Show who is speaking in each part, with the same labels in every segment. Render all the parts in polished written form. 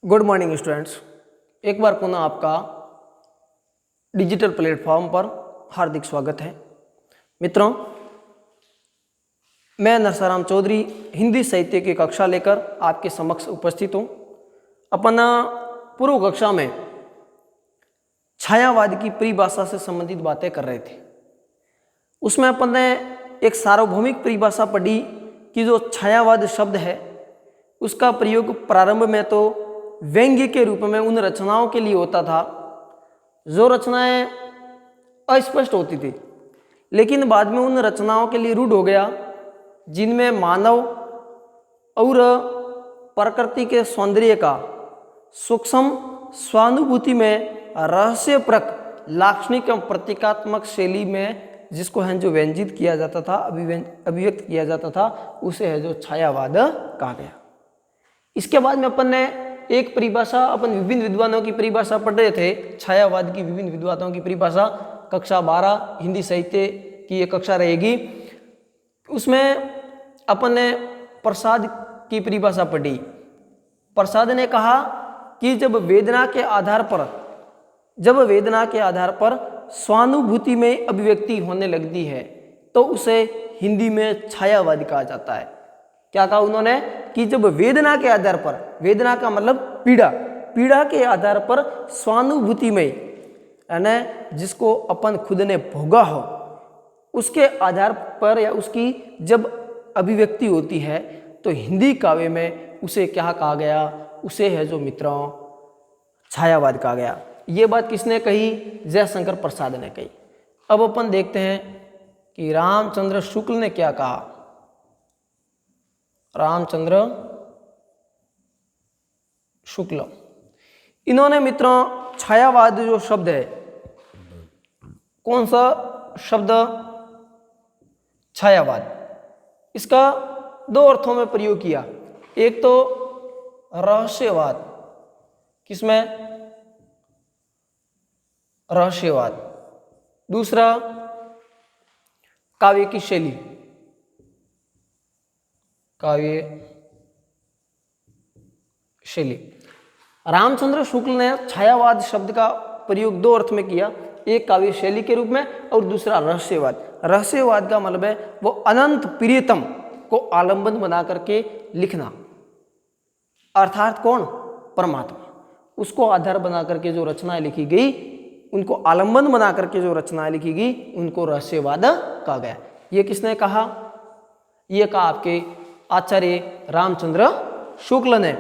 Speaker 1: Good morning students. एक बार पुनः आपका डिजिटल प्लेटफॉर्म पर हार्दिक स्वागत है। मित्रों, मैं नरसाराम चौधरी हिंदी साहित्य की कक्षा लेकर आपके समक्ष उपस्थित हूँ। अपन पूर्व कक्षा में छायावाद की परिभाषा से संबंधित बातें कर रहे थे। उसमें अपन ने एक सार्वभौमिक परिभाषा पढ़ी कि जो छायावाद शब्द है उसका प्रयोग प्रारंभ में तो व्यंग्य के रूप में उन रचनाओं के लिए होता था जो रचनाएं अस्पष्ट होती थी, लेकिन बाद में उन रचनाओं के लिए रूढ़ हो गया जिनमें मानव और प्रकृति के सौंदर्य का सूक्ष्म स्वानुभूति में रहस्यप्रक लाक्षणिक एवं प्रतीकात्मक शैली में जिसको है जो व्यंजित किया जाता था, अभिव्यक्त किया जाता था, उसे है जो छायावाद कहा गया। इसके बाद में अपन ने एक परिभाषा, अपन विभिन्न विद्वानों की परिभाषा पढ़ रहे थे। छायावाद की विभिन्न विद्वानों की परिभाषा कक्षा 12 हिंदी साहित्य की ये कक्षा रहेगी। उसमें अपन ने प्रसाद की परिभाषा पढ़ी। प्रसाद ने कहा कि जब वेदना के आधार पर स्वानुभूति में अभिव्यक्ति होने लगती है तो उसे हिंदी में छायावाद कहा जाता है। क्या कहा उन्होंने कि जब वेदना के आधार पर, वेदना का मतलब पीड़ा के आधार पर स्वानुभूति में, यानी जिसको अपन खुद ने भोगा हो उसके आधार पर या उसकी जब अभिव्यक्ति होती है तो हिंदी काव्य में उसे क्या कहा गया, उसे है जो मित्रों छायावाद कहा गया। ये बात किसने कही? जयशंकर प्रसाद ने कही। अब अपन देखते हैं कि रामचंद्र शुक्ल ने क्या कहा। रामचंद्र शुक्ल, इन्होंने मित्रों छायावाद जो शब्द है, कौन सा शब्द छायावाद, इसका दो अर्थों में प्रयोग किया। एक तो रहस्यवाद, किसमें? रहस्यवाद। दूसरा काव्य की शैली, काव्य शैली। रामचंद्र शुक्ल ने छायावाद शब्द का प्रयोग दो अर्थ में किया, एक काव्य शैली के रूप में और दूसरा रहस्यवाद। रहस्यवाद का मतलब है वो अनंत प्रियतम को आलंबन बना करके लिखना, अर्थात कौन? परमात्मा। उसको आधार बना करके जो रचनाएं लिखी गई, उनको आलंबन बना करके जो रचनाएं लिखी गई, उनको रहस्यवाद कहा गया। ये किसने कहा? ये कहा आपके आचार्य रामचंद्र शुक्ल ने।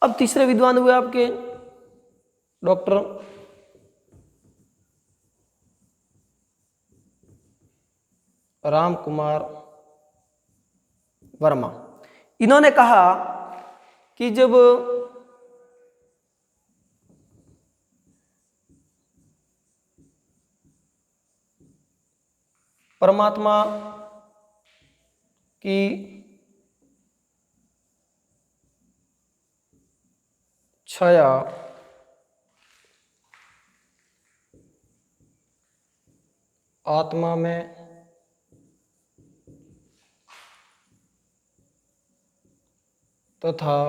Speaker 1: अब तीसरे विद्वान हुए आपके डॉक्टर राम कुमार वर्मा। इन्होंने कहा कि जब परमात्मा की छाया आत्मा में तथा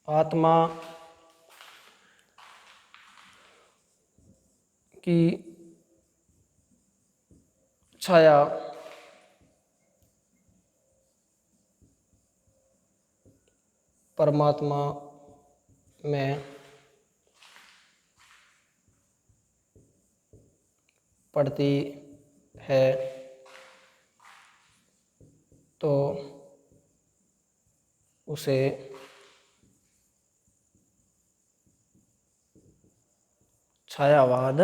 Speaker 1: आत्मा की छाया परमात्मा में पड़ती है तो उसे छायावाद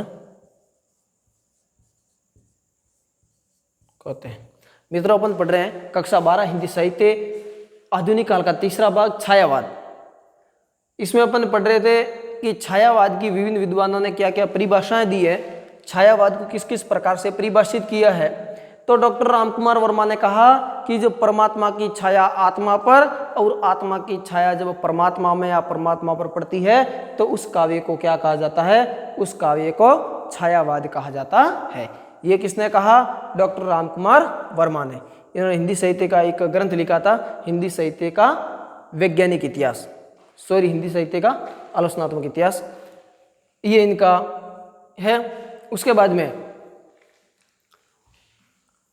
Speaker 1: कहते हैं। मित्रों, अपन पढ़ रहे हैं कक्षा 12 हिंदी साहित्य आधुनिक काल का तीसरा भाग छायावाद। इसमें अपन पढ़ रहे थे कि छायावाद की विभिन्न विद्वानों ने क्या क्या परिभाषाएं दी है, छायावाद को किस किस प्रकार से परिभाषित किया है। तो डॉक्टर रामकुमार वर्मा ने कहा कि जब परमात्मा की छाया आत्मा पर और आत्मा की छाया जब परमात्मा में या परमात्मा पर पड़ती है तो उस काव्य को क्या कहा जाता है? उस काव्य को छायावाद कहा जाता है। ये किसने कहा? डॉक्टर रामकुमार वर्मा ने। इन्होंने हिंदी साहित्य का एक ग्रंथ लिखा था, हिंदी साहित्य का वैज्ञानिक इतिहास, हिंदी साहित्य का आलोचनात्मक इतिहास, ये इनका है। उसके बाद में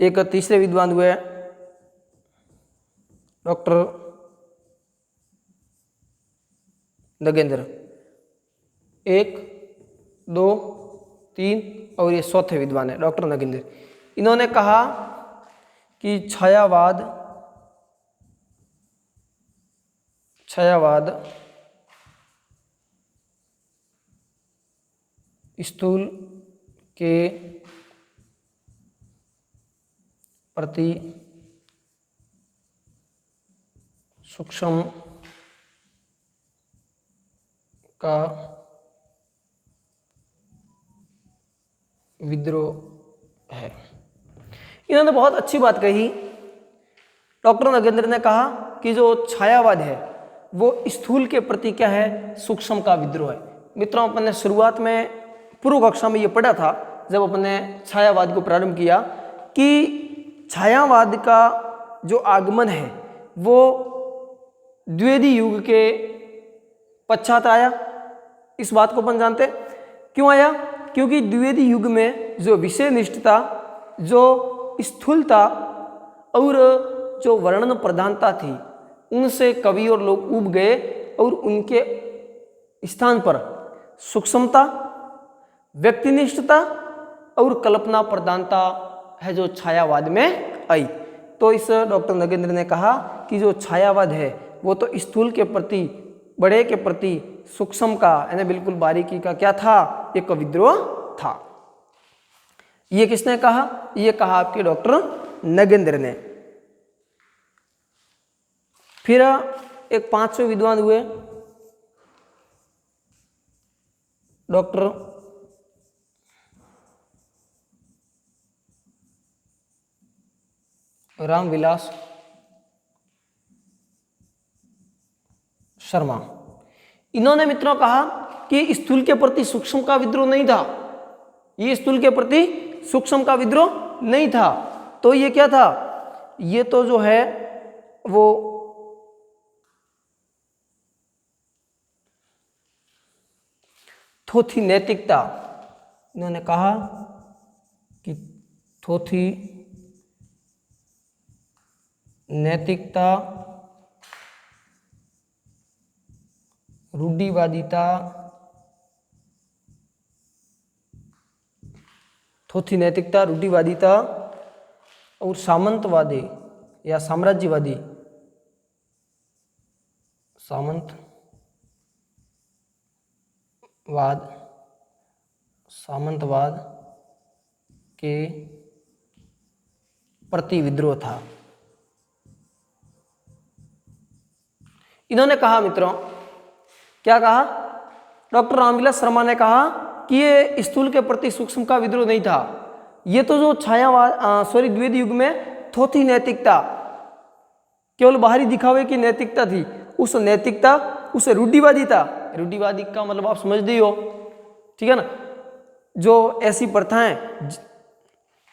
Speaker 1: एक तीसरे विद्वान हुए डॉक्टर नगेंद्र, 1, 2, 3 और ये चौथे विद्वान है डॉक्टर नगेंद्र। इन्होंने कहा कि छायावाद स्थूल के प्रति सूक्ष्म का विद्रोह है। इन्होंने बहुत अच्छी बात कही। डॉक्टर नगेंद्र ने कहा कि जो छायावाद है वो स्थूल के प्रति क्या है? सूक्ष्म का विद्रोह है। मित्रों, अपन ने शुरुआत में पूर्व कक्षा में ये पढ़ा था जब अपन ने छायावाद को प्रारंभ किया कि छायावाद का जो आगमन है वो द्विवेदी युग के पश्चात आया। इस बात को अपन जानते। क्यों आया? क्योंकि द्विवेदी युग में जो विषय निष्ठता, जो स्थूलता और जो वर्णन प्रधानता थी, उनसे कवि और लोग ऊब गए और उनके स्थान पर सूक्ष्मता, व्यक्तिनिष्ठता और कल्पना प्रधानता है जो छायावाद में आई। तो इस डॉक्टर नगेंद्र ने कहा कि जो छायावाद है वो तो स्थूल के प्रति, बड़े के प्रति सूक्ष्म का यानी बिल्कुल बारीकी का क्या था? एक विद्रोह था। ये किसने कहा? ये कहा आपके डॉक्टर नगेंद्र ने। फिर एक 5वें विद्वान हुए डॉक्टर रामविलास शर्मा। इन्होंने मित्रों कहा कि स्थूल के प्रति सूक्ष्म का विद्रोह नहीं था, ये स्थूल के प्रति सूक्ष्म का विद्रोह नहीं था। तो ये क्या था? ये तो जो है वो थोथी नैतिकता। इन्होंने कहा कि थोथी नैतिकता, रूढ़िवादिता, थोथी नैतिकता, रूढ़िवादिता और सामंतवादी या साम्राज्यवादी, सामंतवाद के प्रति विद्रोह था। इन्होंने कहा मित्रों, क्या कहा? डॉक्टर रामविलास शर्मा ने कहा कि ये स्थूल के प्रति सूक्ष्म का विद्रोह नहीं था, ये तो जो छायावाद द्विवेदी युग में थोथी नैतिकता, केवल बाहरी दिखावे की नैतिकता थी, उस नैतिकता, उस रूढ़िवादिता, रूढ़िवादी का मतलब आप समझते ही हो, ठीक है ना, जो ऐसी प्रथाएं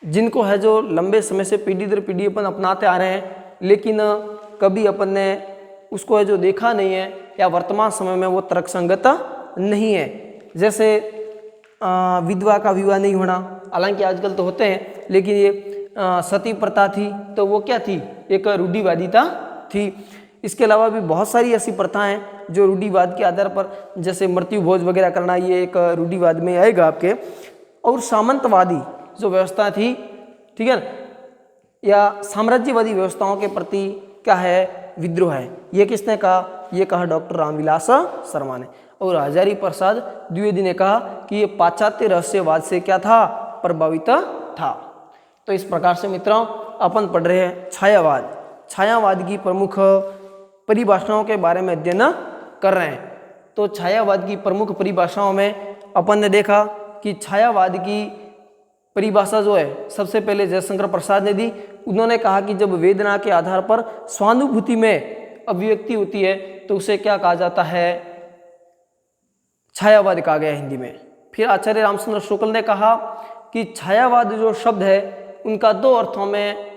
Speaker 1: जिनको है जो लंबे समय से पीढ़ी दर पीढ़ी अपन अपनाते आ रहे हैं, लेकिन कभी अपन ने उसको है जो देखा नहीं है या वर्तमान समय में वो तर्कसंगत नहीं है। जैसे विधवा का विवाह नहीं होना, हालांकि आजकल तो होते हैं, लेकिन ये सती प्रथा थी तो वो क्या थी? एक रूढ़िवादिता थी। इसके अलावा भी बहुत सारी ऐसी प्रथाएं जो रूढ़िवाद के आधार पर, जैसे मृत्यु भोज वगैरह करना, ये एक रूढ़िवाद में आएगा आपके। और सामंतवादी जो व्यवस्था थी, ठीक है ना, या साम्राज्यवादी व्यवस्थाओं के प्रति क्या है? विद्रोह है। ये किसने कहा? ये कहा डॉक्टर रामविलास शर्मा ने। और हजारी प्रसाद द्विवेदी ने कहा कि ये पाश्चात्य रहस्यवाद से क्या था? प्रभावित था। तो इस प्रकार से मित्रों अपन पढ़ रहे हैं छायावाद, छायावाद की प्रमुख परिभाषाओं के बारे में अध्ययन कर रहे हैं। तो छायावाद की प्रमुख परिभाषाओं में अपन ने देखा कि छायावाद की परिभाषा जो है सबसे पहले जयशंकर प्रसाद ने दी। उन्होंने कहा कि जब वेदना के आधार पर स्वानुभूति में अभिव्यक्ति होती है तो उसे क्या कहा जाता है? छायावाद कहा गया हिंदी में। फिर आचार्य रामचंद्र शुक्ल ने कहा कि छायावाद जो शब्द है उनका दो अर्थों में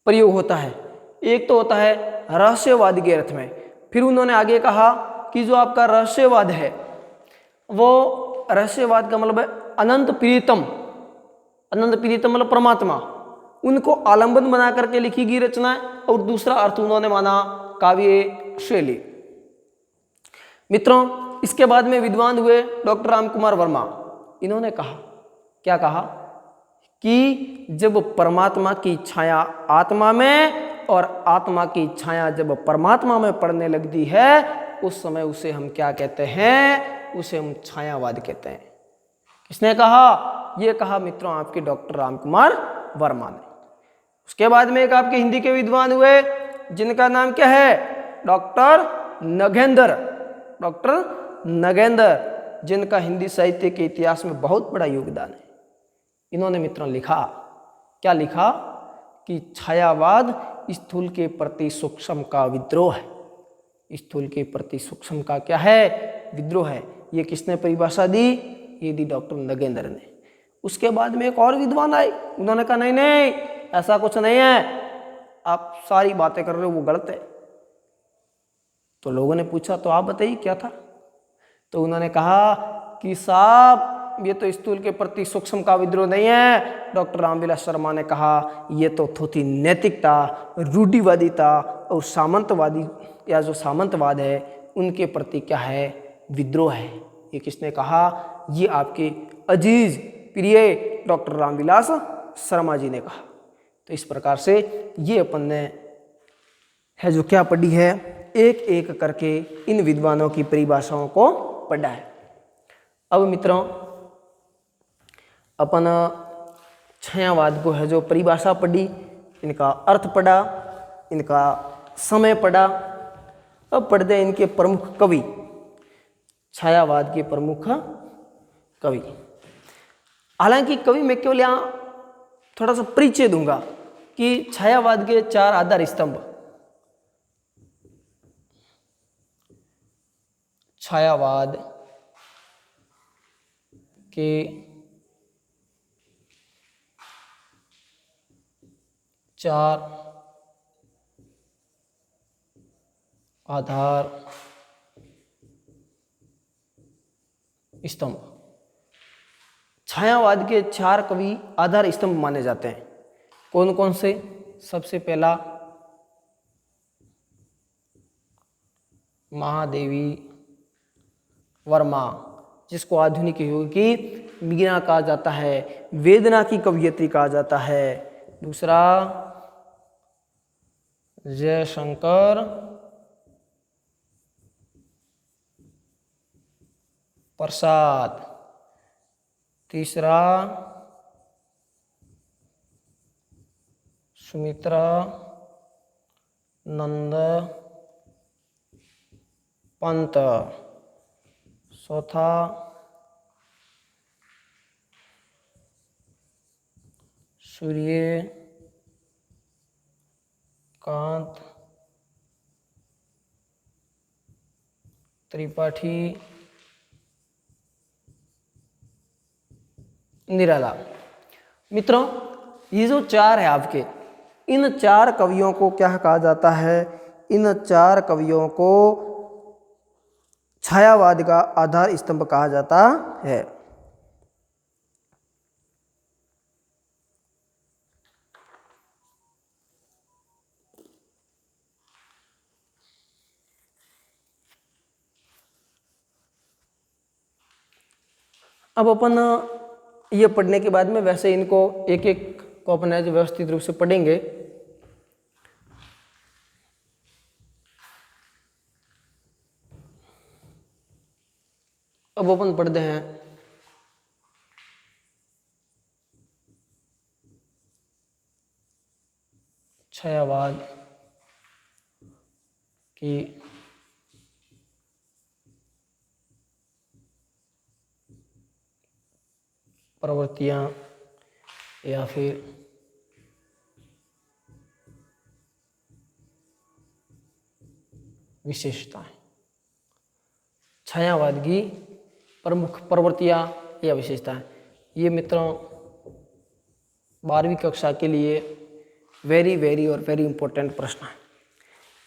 Speaker 1: प्रयोग होता है। एक तो होता है रहस्यवाद के अर्थ में, फिर उन्होंने आगे कहा कि जो आपका रहस्यवाद है वो रहस्यवाद का मतलब है अनंत प्रियतम, अनंत प्रियतम मतलब परमात्मा, उनको आलंबन बना करके लिखी गई रचना है। और दूसरा अर्थ उन्होंने माना काव्य शैली। मित्रों, इसके बाद में विद्वान हुए डॉक्टर राम कुमार वर्मा। इन्होंने कहा, क्या कहा कि जब परमात्मा की छाया आत्मा में और आत्मा की छाया जब परमात्मा में पड़ने लगती है उस समय उसे हम क्या कहते हैं, उसे हम छायावाद कहते हैं। किसने कहा? ये कहा मित्रों आपके डॉक्टर राम कुमार वर्मा ने। उसके बाद में एक आपके हिंदी के विद्वान हुए जिनका नाम क्या है? डॉक्टर नगेंद्र, डॉक्टर नगेंद्र, जिनका हिंदी साहित्य के इतिहास में बहुत बड़ा योगदान है। इन्होंने मित्रों लिखा, क्या लिखा कि छायावाद स्थूल के प्रति सूक्ष्म का विद्रोह है। स्थूल के प्रति सूक्ष्म का क्या है? विद्रोह है। ये किसने परिभाषा दी? ये दी डॉक्टर नगेंद्र ने। उसके बाद में एक और विद्वान आए, उन्होंने कहा नहीं नहीं ऐसा कुछ नहीं है, आप सारी बातें कर रहे हो वो गलत है। तो लोगों ने पूछा तो आप बताइए क्या था? तो उन्होंने कहा कि साहब ये तो स्थूल के प्रति सूक्ष्म का विद्रोह नहीं है। डॉक्टर रामविलास शर्मा ने कहा ये तो थोड़ी नैतिकता, रूढ़िवादिता और सामंतवादी या जो सामंतवाद है उनके प्रति क्या है? विद्रोह है। ये किसने कहा? ये आपके अजीज प्रिय डॉक्टर रामविलास शर्मा जी ने कहा। तो इस प्रकार से ये अपन ने है जो क्या पढ़ी है, एक एक करके इन विद्वानों की परिभाषाओं को पढ़ा है। अब मित्रों अपन छायावाद को है जो परिभाषा पढ़ी, इनका अर्थ पढ़ा, इनका समय पढ़ा। अब पढ़ते हैं इनके प्रमुख कवि, छायावाद के प्रमुख कवि। हालांकि कवि मैं केवल यहाँ थोड़ा सा परिचय दूंगा कि छायावाद के चार आधार स्तंभ, छायावाद के चार आधार स्तंभ। छायावाद के चार कवि आधार स्तंभ माने जाते हैं। कौन कौन से? सबसे पहला महादेवी वर्मा, जिसको आधुनिक युग की मीरा कहा जाता है, वेदना की कवयित्री कहा जाता है। दूसरा जयशंकर प्रसाद। तीसरा सुमित्रा नंद पंत। चौथा सूर्यकांत त्रिपाठी निराला। मित्रों ये जो चार है आपके, इन चार कवियों को क्या कहा जाता है? इन चार कवियों को छायावाद का आधार स्तंभ कहा जाता है। अब अपन ये पढ़ने के बाद में वैसे इनको एक एक को अपन ऐसे व्यवस्थित रूप से पढ़ेंगे। अब अपन पढ़ते हैं छायावाद की प्रवृत्तियां या फिर विशेषताएं। छायावाद की प्रमुख प्रवृत्तियां या विशेषताएं, ये मित्रों 12वीं कक्षा के लिए वेरी और वेरी इंपॉर्टेंट प्रश्न है।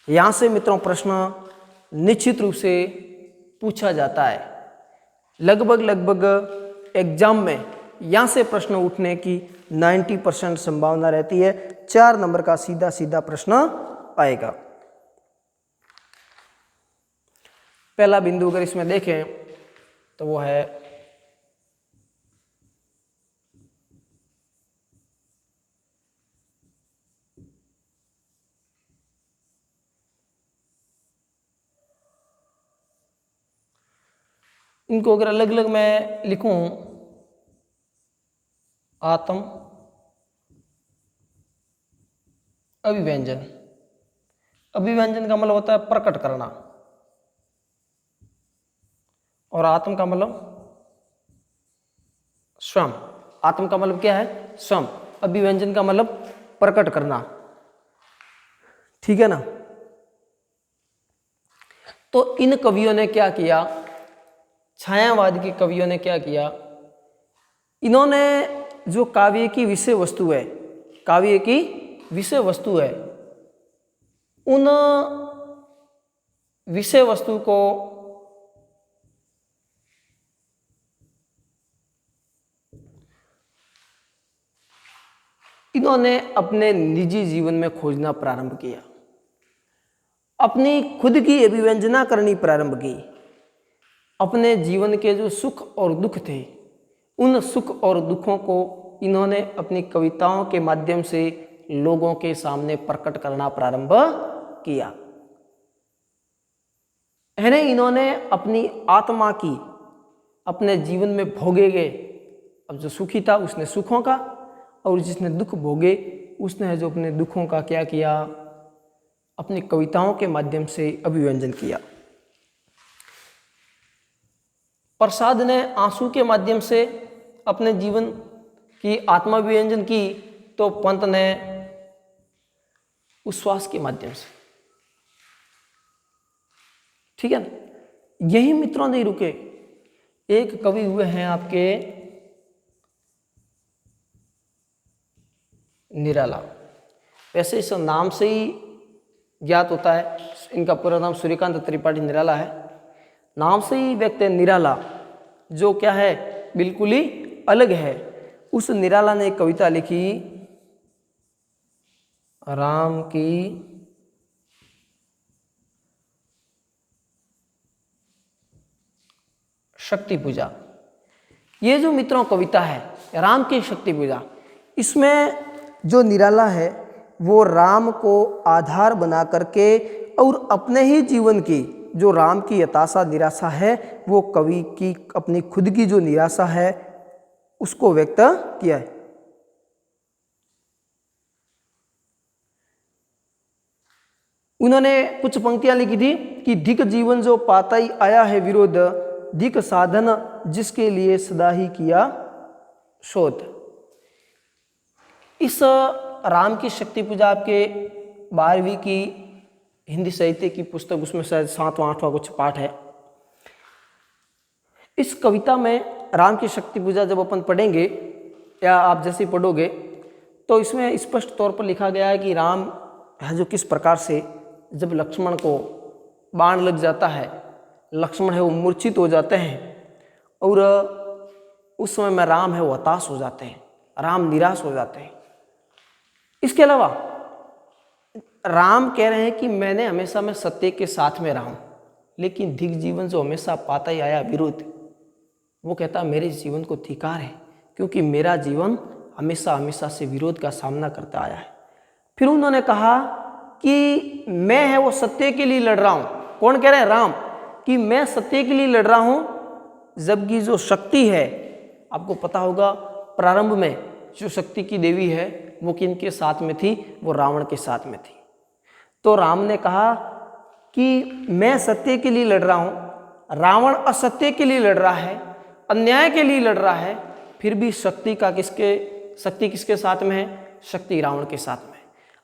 Speaker 1: यहाँ से मित्रों प्रश्न निश्चित रूप से पूछा जाता है। लगभग एग्जाम में यहाँ से प्रश्न उठने की 90% संभावना रहती है। 4 नंबर का सीधा प्रश्न आएगा। पहला बिंदु अगर इसमें देखें तो वो है इनको अगर अलग अलग मैं लिखूं, आत्म अभिव्यंजन। अभिव्यंजन का मतलब होता है प्रकट करना, और आत्म का मतलब स्वयं। आत्म का मतलब क्या है? स्वयं। अभिव्यंजन का मतलब प्रकट करना। ठीक है ना? तो इन कवियों ने क्या किया, छायावाद के कवियों ने क्या किया, इन्होंने जो काव्य की विषय वस्तु है, काव्य की विषय वस्तु है, उन विषय वस्तु को इन्होंने अपने निजी जीवन में खोजना प्रारंभ किया, अपनी खुद की अभिव्यंजना करनी प्रारंभ की। अपने जीवन के जो सुख और दुख थे, उन सुख और दुखों को इन्होंने अपनी कविताओं के माध्यम से लोगों के सामने प्रकट करना प्रारंभ किया। इन्होंने अपनी आत्मा की अपने जीवन में भोगे गए, अब जो सुखी था उसने सुखों का, और जिसने दुख भोगे उसने जो अपने दुखों का क्या किया, अपनी कविताओं के माध्यम से अभिव्यंजन किया। प्रसाद ने आंसू के माध्यम से अपने जीवन की आत्माभिव्यंजन की, तो पंत ने उच्छ्वास के माध्यम से। ठीक है ना? यही मित्रों नहीं रुके, एक कवि हुए हैं आपके निराला। वैसे इस नाम से ही ज्ञात होता है, इनका पूरा नाम सूर्यकांत त्रिपाठी निराला है। नाम से ही व्यक्त है निराला, जो क्या है, बिल्कुल ही अलग है। उस निराला ने एक कविता लिखी, राम की शक्ति पूजा। ये जो मित्रों कविता है राम की शक्ति पूजा, इसमें जो निराला है वो राम को आधार बना करके और अपने ही जीवन की जो राम की हताशा निराशा है, वो कवि की अपनी खुद की जो निराशा है उसको व्यक्त किया है। उन्होंने कुछ पंक्तियां लिखी थी कि धिक जीवन जो पाता ही आया है विरोध, धिक साधन जिसके लिए सदा ही किया शोध। इस राम की शक्ति पूजा आपके 12वीं की हिंदी साहित्य की पुस्तक, उसमें शायद 7वां 8वां कुछ पाठ है। इस कविता में राम की शक्ति पूजा जब अपन पढ़ेंगे या आप जैसे पढ़ोगे, तो इसमें स्पष्ट तौर पर लिखा गया है कि राम है जो किस प्रकार से जब लक्ष्मण को बाण लग जाता है, लक्ष्मण है वो मूर्छित हो जाते हैं, और उस समय में राम है वो हताश हो जाते हैं, राम निराश हो जाते हैं। इसके अलावा राम कह रहे हैं कि मैंने हमेशा मैं सत्य के साथ में रहा हूं, लेकिन धिक जीवन जो हमेशा पाता ही आया विरोध, वो कहता मेरे जीवन को धिक्कार है, क्योंकि मेरा जीवन हमेशा से विरोध का सामना करता आया है। फिर उन्होंने कहा कि मैं है वो सत्य के लिए लड़ रहा हूं। कौन कह रहे हैं? राम, कि मैं सत्य के लिए लड़ रहा हूं, जबकि जो शक्ति है, आपको पता होगा प्रारंभ में जो शक्ति की देवी है वो किनके साथ में थी? वो रावण के साथ में थी। तो राम ने कहा कि मैं सत्य के लिए लड़ रहा हूं, रावण असत्य के लिए लड़ रहा है, अन्याय के लिए लड़ रहा है, फिर भी शक्ति किसके साथ में है? शक्ति रावण के साथ में।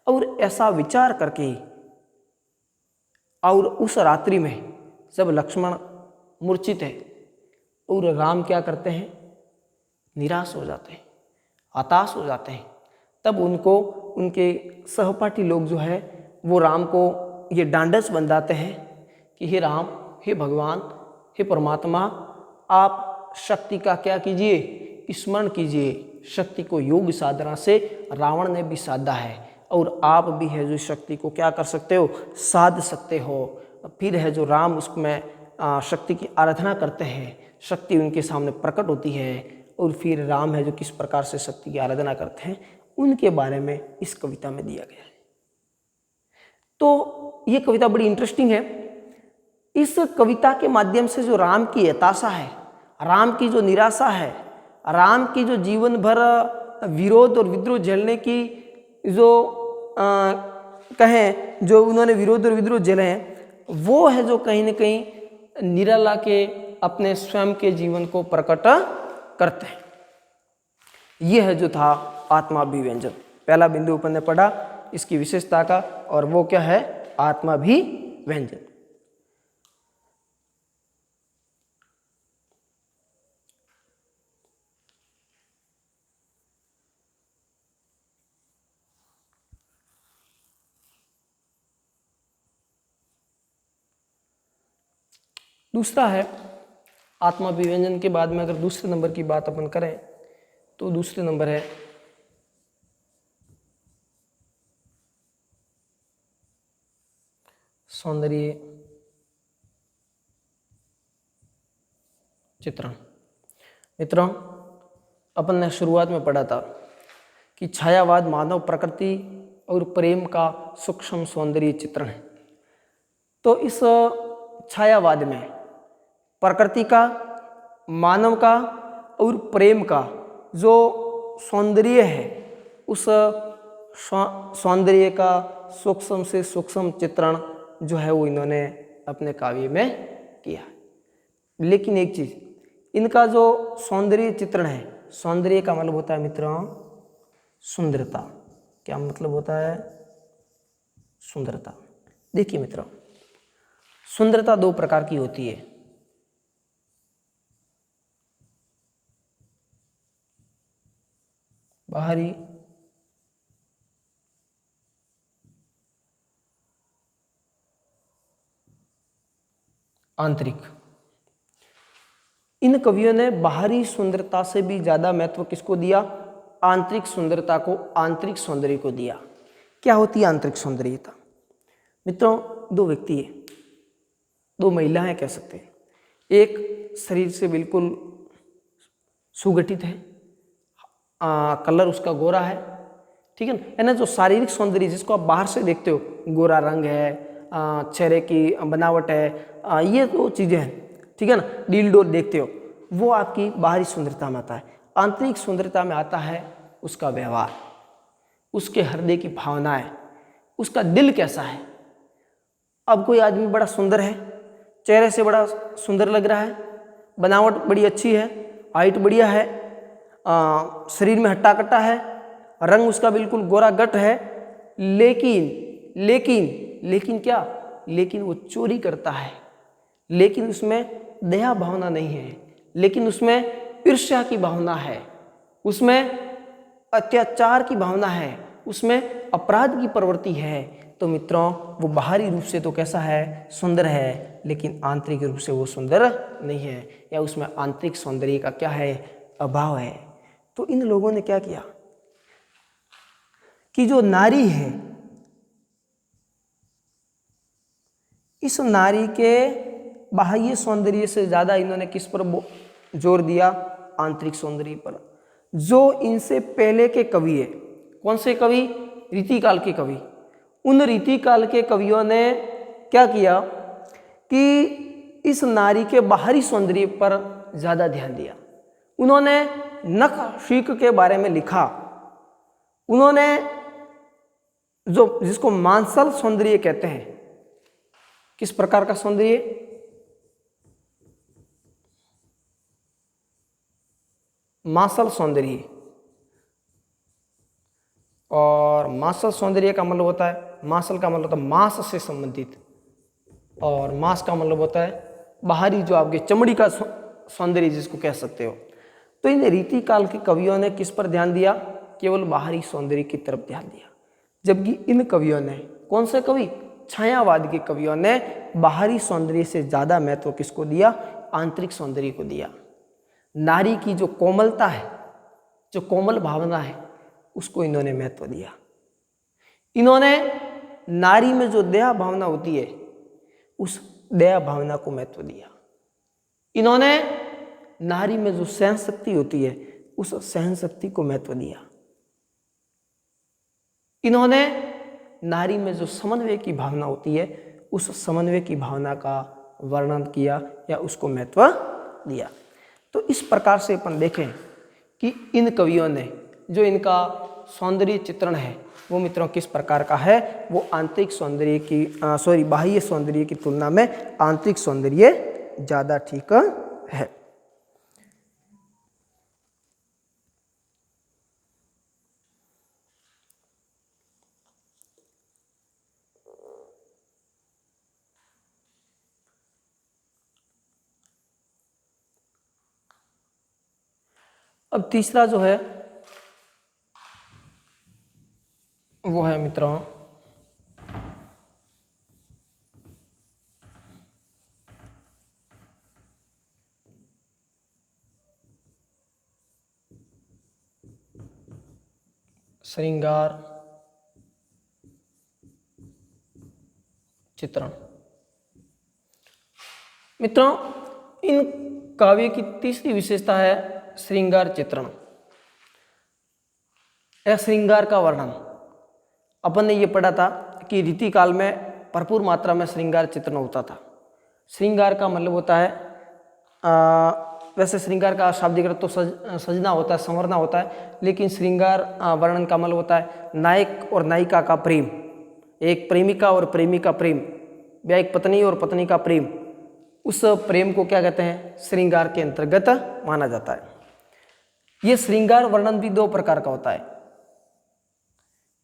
Speaker 1: और ऐसा विचार करके, और उस रात्रि में जब लक्ष्मण मूर्छित है और राम क्या करते हैं? निराश हो जाते हैं, हताश हो जाते हैं, तब उनको उनके सहपाठी लोग जो है वो राम को ये ढांढस बंधाते हैं कि हे राम, हे भगवान, हे परमात्मा, आप शक्ति का क्या कीजिए, स्मरण कीजिए। शक्ति को योग साधना से रावण ने भी साधा है और आप भी है जो शक्ति को क्या कर सकते हो, साध सकते हो। फिर है जो राम उसमें शक्ति की आराधना करते हैं, शक्ति उनके सामने प्रकट होती है और फिर राम है जो किस प्रकार से शक्ति की आराधना करते हैं उनके बारे में इस कविता में दिया गया है। तो ये कविता बड़ी इंटरेस्टिंग है। इस कविता के माध्यम से जो राम की हताशा है, राम की जो निराशा है, राम की जो जीवन भर विरोध और विद्रोह झेलने की जो कहें जो उन्होंने विरोध और विद्रोह झेले हैं, वो है जो कहीं न कहीं निराला के अपने स्वयं के जीवन को प्रकट करते हैं। यह है जो था आत्माभिव्यंजन। पहला बिंदु अपन ने पढ़ा इसकी विशेषता का, और वो क्या है, आत्माभिव्यंजन। दूसरा है आत्माभिव्यंजन के बाद में अगर दूसरे नंबर की बात अपन करें तो दूसरे नंबर है सौंदर्य चित्रण। मित्रों, अपन ने शुरुआत में पढ़ा था कि छायावाद मानव प्रकृति और प्रेम का सूक्ष्म सौंदर्य चित्रण है। तो इस छायावाद में प्रकृति का, मानव का और प्रेम का जो सौंदर्य है, उस सौंदर्य का सूक्ष्म से सूक्ष्म चित्रण जो है वो इन्होंने अपने काव्य में किया। लेकिन एक चीज, इनका जो सौंदर्य चित्रण है, सौंदर्य का मतलब होता है मित्रों सुंदरता। क्या मतलब होता है? सुंदरता। देखिए मित्रों, सुंदरता दो प्रकार की होती है। बाहरी आंतरिक। इन कवियों ने बाहरी सुंदरता से भी ज्यादा महत्व किसको दिया? आंतरिक सुंदरता को, आंतरिक सौंदर्य को दिया। क्या होती है आंतरिक सौंदर्यता? मित्रों, दो व्यक्ति है, दो महिलाएं कह सकते हैं। एक शरीर से बिल्कुल सुगठित है, कलर उसका गोरा है, ठीक है ना। जो शारीरिक सौंदर्य जिसको आप बाहर से देखते हो, गोरा रंग है, चेहरे की बनावट है, ये दो चीजें हैं, ठीक है ना, डील डोल देखते हो, वो आपकी बाहरी सुंदरता में आता है। आंतरिक सुंदरता में आता है उसका व्यवहार, उसके हृदय की भावनाएं, उसका दिल कैसा है। अब कोई आदमी बड़ा सुंदर है, चेहरे से बड़ा सुंदर लग रहा है, बनावट बड़ी अच्छी है, हाइट बढ़िया है, शरीर में हट्टा कट्टा है, रंग उसका बिल्कुल गोरा गट है, लेकिन लेकिन लेकिन क्या, लेकिन वो चोरी करता है, लेकिन उसमें दया भावना नहीं है, लेकिन उसमें ईर्ष्या की भावना है, उसमें अत्याचार की भावना है, उसमें अपराध की प्रवृत्ति है। तो मित्रों, वो बाहरी रूप से तो कैसा है? सुंदर है, लेकिन आंतरिक रूप से वो सुंदर नहीं है, या उसमें आंतरिक सौंदर्य का क्या है? अभाव है। तो इन लोगों ने क्या किया कि जो नारी है, इस नारी के बाह्य सौंदर्य से ज्यादा इन्होंने किस पर जोर दिया? आंतरिक सौंदर्य पर। जो इनसे पहले के कवि है, कौन से कवि? रीतिकाल के कवि। उन रीतिकाल के कवियों ने क्या किया कि इस नारी के बाहरी सौंदर्य पर ज्यादा ध्यान दिया। उन्होंने नख शीक के बारे में लिखा, उन्होंने जो जिसको मांसल सौंदर्य कहते हैं, किस प्रकार का सौंदर्य? मांसल सौंदर्य। और मांसल सौंदर्य का मतलब होता है, मांसल का मतलब होता है मांस से संबंधित, और मांस का मतलब होता है बाहरी जो आपके चमड़ी का सौंदर्य जिसको कह सकते हो। तो इन रीति काल के कवियों ने किस पर ध्यान दिया? केवल बाहरी सौंदर्य की तरफ ध्यान दिया। जबकि इन कवियों ने, कौन से कवि? छायावाद के कवियों ने बाहरी सौंदर्य से ज्यादा महत्व किसको दिया? आंतरिक सौंदर्य को दिया। नारी की जो कोमलता है, जो कोमल भावना है, उसको इन्होंने महत्व दिया। इन्होंने नारी में जो दया भावना होती है, उस दया भावना को महत्व दिया। इन्होंने नारी में जो सहन शक्ति होती है, उस सहन शक्ति को महत्व दिया। इन्होंने नारी में जो समन्वय की भावना होती है, उस समन्वय की भावना का वर्णन किया या उसको महत्व दिया। तो इस प्रकार से अपन देखें कि इन कवियों ने जो इनका सौंदर्य चित्रण है वो मित्रों किस प्रकार का है? वो आंतरिक सौंदर्य की बाह्य सौंदर्य की तुलना में आंतरिक सौंदर्य ज़्यादा ठीक है। अब तीसरा जो है वो है मित्रों श्रृंगार चित्रण। मित्रों, इन काव्य की तीसरी विशेषता है श्रृंगार चित्रण या श्रृंगार का वर्णन। अपन ने ये पढ़ा था कि रीति काल में भरपूर मात्रा में श्रृंगार चित्रण होता था। श्रृंगार का मतलब होता है वैसे श्रृंगार का शाब्दिक अर्थ तो सजना होता है, संवरना होता है, लेकिन श्रृंगार वर्णन का मतलब होता है नायक और नायिका का प्रेम, एक प्रेमिका और प्रेमी का प्रेम, या एक पत्नी और पत्नी का प्रेम। उस प्रेम को क्या कहते हैं? श्रृंगार के अंतर्गत माना जाता है। यह श्रृंगार वर्णन भी दो प्रकार का होता है।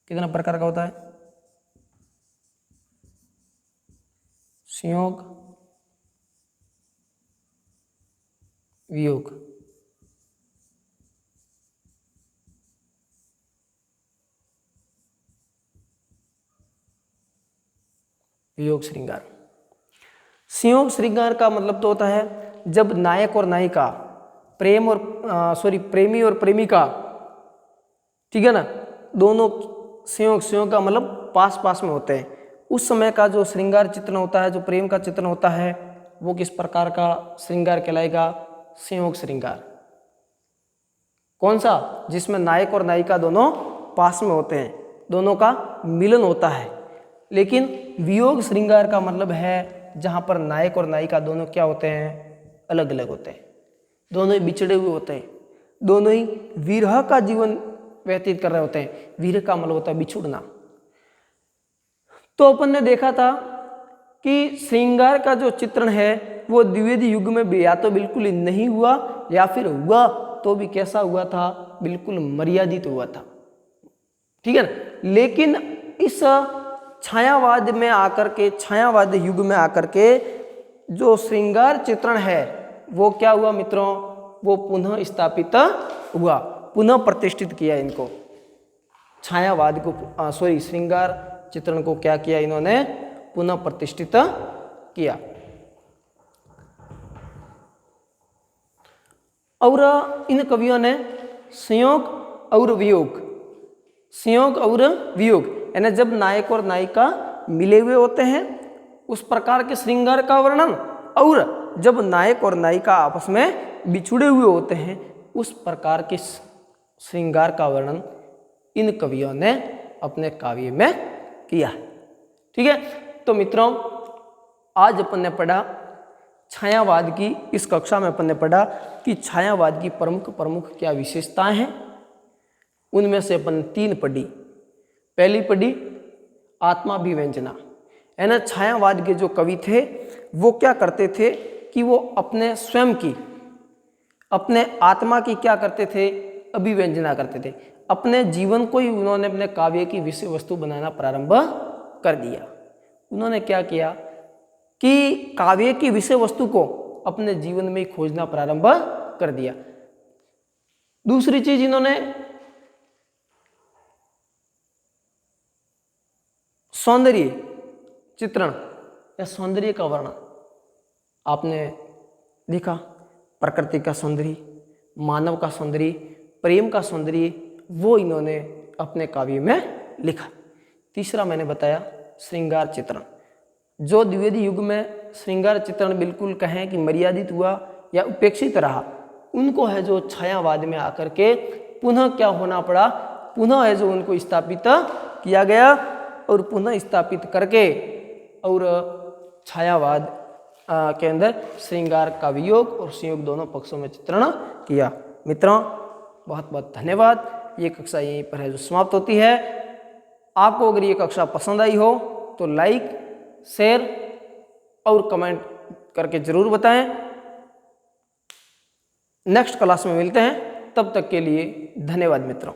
Speaker 1: कितना प्रकार का होता है? संयोग, वियोग। वियोग श्रृंगार। संयोग श्रृंगार का मतलब तो होता है जब नायक और नायिका प्रेमी और प्रेमिका, ठीक है ना, दोनों संयोग का मतलब पास पास में होते हैं, उस समय का जो श्रृंगार चित्रण होता है, जो प्रेम का चित्रण होता है, वो किस प्रकार का श्रृंगार कहलाएगा? संयोग श्रृंगार। कौन सा? जिसमें नायक और नायिका दोनों पास में होते हैं, दोनों का मिलन होता है। लेकिन वियोग श्रृंगार का मतलब है जहां पर नायक और नायिका दोनों क्या होते हैं? अलग अलग होते हैं, दोनों ही बिछड़े हुए होते हैं, दोनों ही विरह का जीवन व्यतीत कर रहे होते हैं। विरह का मतलब होता है बिछुड़ना। तो अपन ने देखा था कि श्रृंगार का जो चित्रण है वो द्विवेदी युग में या तो बिल्कुल नहीं हुआ, या फिर हुआ तो भी कैसा हुआ था? बिल्कुल मर्यादित हुआ था, ठीक है ना। लेकिन इस छायावाद में आकर के, छायावाद युग में आकर के जो श्रृंगार चित्रण है वो क्या हुआ मित्रों? वो पुनः स्थापित हुआ, पुनः प्रतिष्ठित किया इनको। छायावाद को श्रृंगार चित्रण को क्या किया इन्होंने? पुनः प्रतिष्ठित किया। और इन कवियों ने संयोग और वियोग, संयोग और वियोग, यानी जब नायक और नायिका मिले हुए होते हैं उस प्रकार के श्रृंगार का वर्णन, और जब नायक और नायिका आपस में बिछुड़े हुए होते हैं उस प्रकार के श्रृंगार का वर्णन इन कवियों ने अपने काव्य में किया। ठीक है, तो मित्रों आज अपन ने पढ़ा छायावाद की, इस कक्षा में अपन ने पढ़ा कि छायावाद की प्रमुख क्या विशेषताएं हैं। उनमें से अपन 3 पढ़ी। पहली पढ़ी आत्माभिव्यंजना, यानी छायावाद के जो कवि थे वो क्या करते थे कि वो अपने स्वयं की, अपने आत्मा की क्या करते थे? अभिव्यंजना करते थे। अपने जीवन को ही उन्होंने अपने काव्य की विषय वस्तु बनाना प्रारंभ कर दिया। उन्होंने क्या किया कि काव्य की विषय वस्तु को अपने जीवन में खोजना प्रारंभ कर दिया। दूसरी चीज इन्होंने सौंदर्य चित्रण या सौंदर्य का वर्णन, आपने देखा प्रकृति का सौंदर्य, मानव का सौंदर्य, प्रेम का सौंदर्य, वो इन्होंने अपने काव्य में लिखा। तीसरा मैंने बताया श्रृंगार चित्रण। जो द्विवेदी युग में श्रृंगार चित्रण बिल्कुल कहें कि मर्यादित हुआ या उपेक्षित रहा, उनको है जो छायावाद में आकर के पुनः क्या होना पड़ा, पुनः है जो उनको स्थापित किया गया और पुनः स्थापित करके और छायावाद के अंदर श्रृंगार का वियोग और संयोग दोनों पक्षों में चित्रण किया। मित्रों बहुत बहुत धन्यवाद। ये कक्षा यहीं पर है जो समाप्त होती है। आपको अगर ये कक्षा पसंद आई हो तो लाइक, शेयर और कमेंट करके जरूर बताएं। नेक्स्ट क्लास में मिलते हैं, तब तक के लिए धन्यवाद मित्रों।